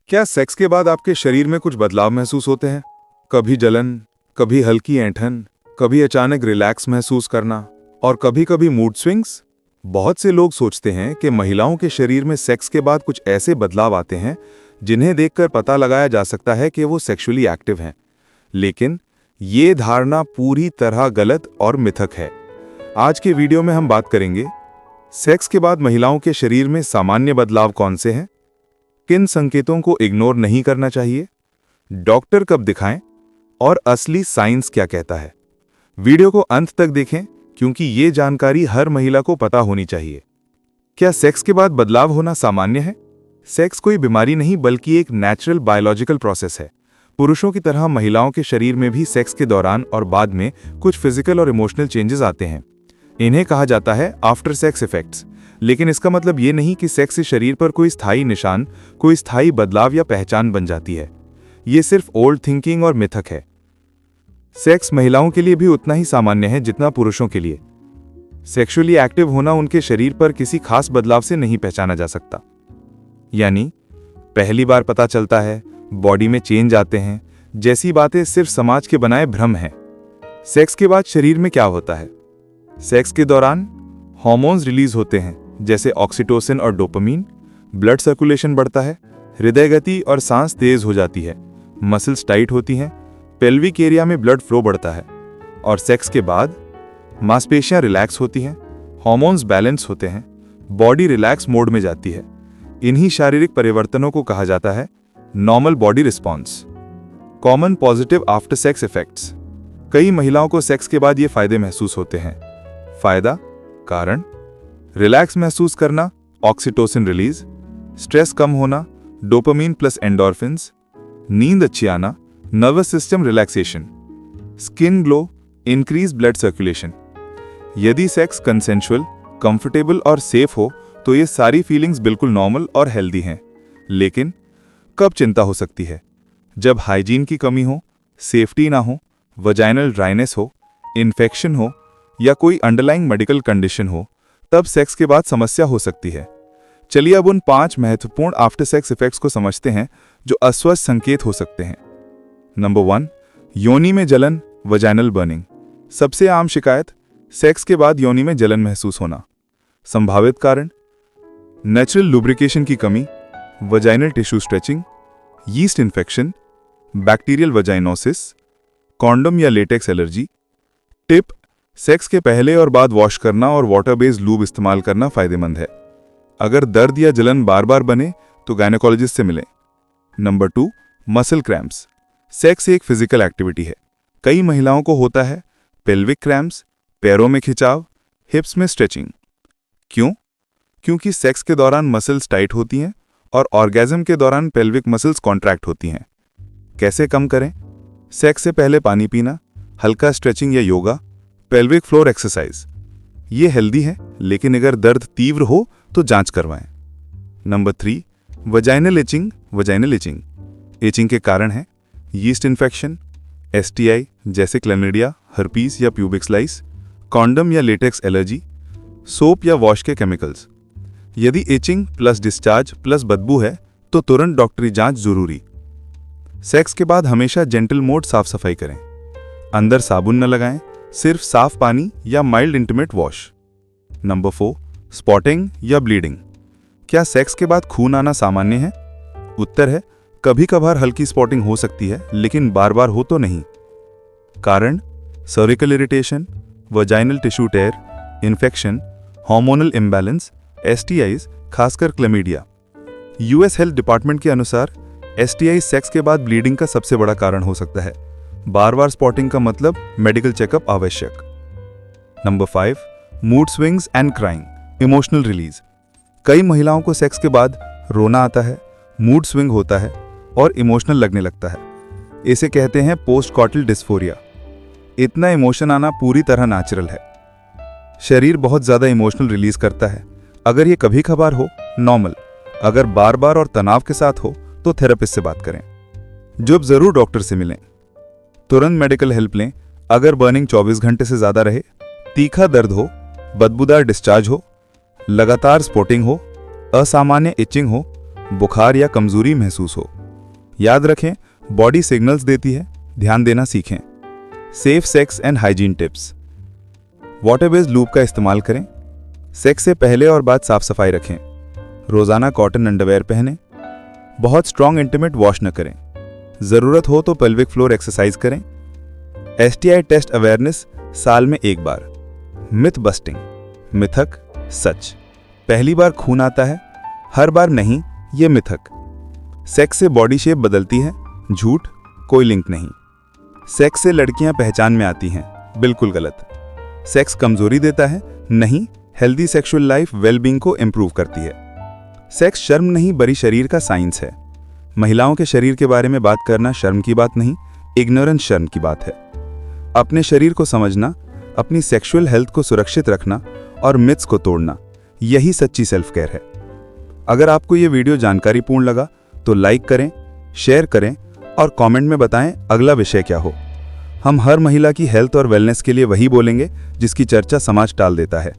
क्या सेक्स के बाद आपके शरीर में कुछ बदलाव महसूस होते हैं? कभी जलन, कभी हल्की ऐंठन, कभी अचानक रिलैक्स महसूस करना और कभी-कभी मूड स्विंग्स। बहुत से लोग सोचते हैं कि महिलाओं के शरीर में सेक्स के बाद कुछ ऐसे बदलाव आते हैं जिन्हें देखकर पता लगाया जा सकता है कि वो सेक्सुअली एक्टिव हैं। लेकिन ये धारणा पूरी तरह गलत और मिथक है। आज के वीडियो में हम बात करेंगे सेक्स के बाद महिलाओं के शरीर में सामान्य बदलाव कौन से हैं, किन संकेतों को इग्नोर नहीं करना चाहिए, डॉक्टर कब दिखाएं और असली साइंस क्या कहता है। वीडियो को अंत तक देखें क्योंकि ये जानकारी हर महिला को पता होनी चाहिए। क्या सेक्स के बाद बदलाव होना सामान्य है? सेक्स कोई बीमारी नहीं बल्कि एक नेचुरल बायोलॉजिकल प्रोसेस है। पुरुषों की तरह महिलाओं के शरीर में भी सेक्स के दौरान और बाद में कुछ फिजिकल और इमोशनल चेंजेस आते हैं। इन्हें कहा जाता है आफ्टर सेक्स इफेक्ट्स। लेकिन इसका मतलब ये नहीं कि सेक्स से शरीर पर कोई स्थायी निशान, कोई स्थायी बदलाव या पहचान बन जाती है। ये सिर्फ ओल्ड थिंकिंग और मिथक है। सेक्स महिलाओं के लिए भी उतना ही सामान्य है जितना पुरुषों के लिए। सेक्सुअली एक्टिव होना उनके शरीर पर किसी खास बदलाव से नहीं पहचाना जा सकता। यानी पहली बार पता चलता है, बॉडी में चेंज आते हैं जैसी बातें सिर्फ समाज के बनाए भ्रम हैं। सेक्स के बाद शरीर में क्या होता है? सेक्स के दौरान हार्मोन्स रिलीज होते हैं जैसे ऑक्सीटोसिन और डोपामीन। ब्लड सर्कुलेशन बढ़ता है, हृदय गति और सांस तेज हो जाती है, मसल्स टाइट होती हैं, पेल्विक एरिया में ब्लड फ्लो बढ़ता है। और सेक्स के बाद मांसपेशियां रिलैक्स होती हैं, हार्मोन्स बैलेंस होते हैं, बॉडी रिलैक्स मोड में जाती है। इन्हीं शारीरिक परिवर्तनों को कहा जाता है normal body response. Common positive after sex effects. कई महिलाओं को सेक्स के बाद ये फायदे महसूस होते हैं। फायदा, कारण, रिलैक्स महसूस करना, ऑक्सीटोसिन रिलीज, स्ट्रेस कम होना, डोपामीन प्लस एंडोर्फिन्स, नींद अच्छी आना, nervous system relaxation, skin glow, increase blood circulation. यदि सेक्स कंसेंशुअल, कंफर्टेबल और सेफ हो तो ये सारी फीलिंग्स बिल्कुल नॉर्मल और हेल्दी हैं। लेकिन कब चिंता हो सकती है? जब हाइजीन की कमी हो, सेफ्टी ना हो, वजाइनल ड्राइनेस हो, इन्फेक्शन हो या कोई अंडरलाइंग मेडिकल कंडीशन हो, तब सेक्स के बाद समस्या हो सकती है। चलिए अब उन 5 महत्वपूर्ण आफ्टर सेक्स इफेक्ट्स को समझते हैं जो अस्वस्थ संकेत हो सकते हैं। नंबर 1, योनि में जलन, वजाइनल बर्निंग। सबसे आम शिकायत, सेक्स के बाद योनि में जलन महसूस होना। संभावित कारण, नेचुरल लुब्रिकेशन की कमी, vaginal tissue stretching, yeast infection, bacterial vaginosis, condom या लेटेक्स एलर्जी। टिप, सेक्स के पहले और बाद वॉश करना और वाटर बेस्ड लूब इस्तेमाल करना फायदेमंद है। अगर दर्द या जलन बार बार बने तो गायनेकोलॉजिस्ट से मिलें। Number 2, muscle cramps. सेक्स एक फिजिकल एक्टिविटी है। कई महिलाओं को होता है पेल्विक क्रैम्प्स, पैरों में खिंचाव, हिप्स में स्ट्रेचिंग। क्यों? क्योंकि सेक्स के दौरान मसल्स टाइट होती हैं और ऑर्गेज्म के दौरान पेल्विक मसल्स कॉन्ट्रैक्ट होती हैं। कैसे कम करें? सेक्स से पहले पानी पीना, हल्का स्ट्रेचिंग या योगा, पेल्विक फ्लोर एक्सरसाइज। ये हेल्दी है, लेकिन अगर दर्द तीव्र हो तो जांच करवाएं। Number 3, vaginal itching, vaginal itching. Itching के कारण है यीस्ट इन्फेक्शन, एसटीआई जैसे क्लैमिडिया, हर्पीस या प्यूबिक स्लाइस, कॉन्डम या लेटेक्स एलर्जी, सोप या वॉश के केमिकल्स। यदि इचिंग प्लस डिस्चार्ज प्लस बदबू है तो तुरंत डॉक्टरी जांच जरूरी। सेक्स के बाद हमेशा जेंटल मोड साफ सफाई करें। अंदर साबुन न लगाएं, सिर्फ साफ पानी या mild intimate wash. Number 4, spotting या ब्लीडिंग। क्या सेक्स के बाद खून आना सामान्य है? उत्तर है कभी कभार हल्की स्पॉटिंग हो सकती है, लेकिन बार बार हो तो नहीं। कारण, सर्विकल इरिटेशन, वजाइनल टिश्यू टेयर, इन्फेक्शन, हार्मोनल इम्बैलेंस, एसटीआईज खासकर क्लैमिडिया। यूएस हेल्थ डिपार्टमेंट के अनुसार एसटीआई सेक्स के बाद ब्लीडिंग का सबसे बड़ा कारण हो सकता है। बार बार स्पॉटिंग का मतलब मेडिकल चेकअप आवश्यक। Number 5, mood swings and crying, emotional release. कई महिलाओं को सेक्स के बाद रोना आता है, मूड स्विंग होता है और इमोशनल लगने लगता है। इसे कहते हैं पोस्ट कॉर्टल डिस्फोरिया। इतना इमोशन आना पूरी तरह नेचुरल है। शरीर बहुत ज्यादा इमोशनल रिलीज करता है। अगर ये कभी कभार हो, नॉर्मल। अगर बार बार और तनाव के साथ हो तो थेरेपिस्ट से बात करें। जब जरूर डॉक्टर से मिलें। तुरंत मेडिकल हेल्प लें अगर बर्निंग 24 घंटे से ज्यादा रहे, तीखा दर्द हो, बदबूदार डिस्चार्ज हो, लगातार स्पॉटिंग हो, असामान्य इचिंग हो, बुखार या कमजोरी महसूस हो। याद रखें, बॉडी सिग्नल्स देती है, ध्यान देना सीखें। Safe sex and hygiene tips. Water based lube का इस्तेमाल करें। सेक्स से पहले और बाद साफ सफाई रखें। रोजाना कॉटन अंडरवेयर पहनें। बहुत स्ट्रॉन्ग इंटीमेट वॉश न करें। ज़रूरत हो तो पेल्विक फ्लोर एक्सरसाइज करें। STI टेस्ट अवेयरनेस साल में 1 बार। Myth bursting. मिथक सच। पहली बार खून आता है, हर बार नहीं, ये मिथक। सेक्स से बॉडी शेप बदलती है, झूठ, कोई लिंक नहीं। सेक्स से लड़कियां पहचान में आती हैं, बिल्कुल गलत। सेक्स कमजोरी देता है, नहीं, हेल्दी सेक्सुअल लाइफ वेलबींग को इंप्रूव करती है। सेक्स शर्म नहीं, बड़ी शरीर का साइंस है। महिलाओं के शरीर के बारे में बात करना शर्म की बात नहीं, इग्नोरेंस शर्म की बात है। अपने शरीर को समझना, अपनी सेक्सुअल हेल्थ को सुरक्षित रखना और मिथ्स को तोड़ना, यही सच्ची सेल्फ केयर है। अगर आपको ये वीडियो जानकारीपूर्ण लगा तो लाइक करें, शेयर करें और कमेंट में बताएं अगला विषय क्या हो। हम हर महिला की हेल्थ और वेलनेस के लिए वही बोलेंगे जिसकी चर्चा समाज टाल देता है।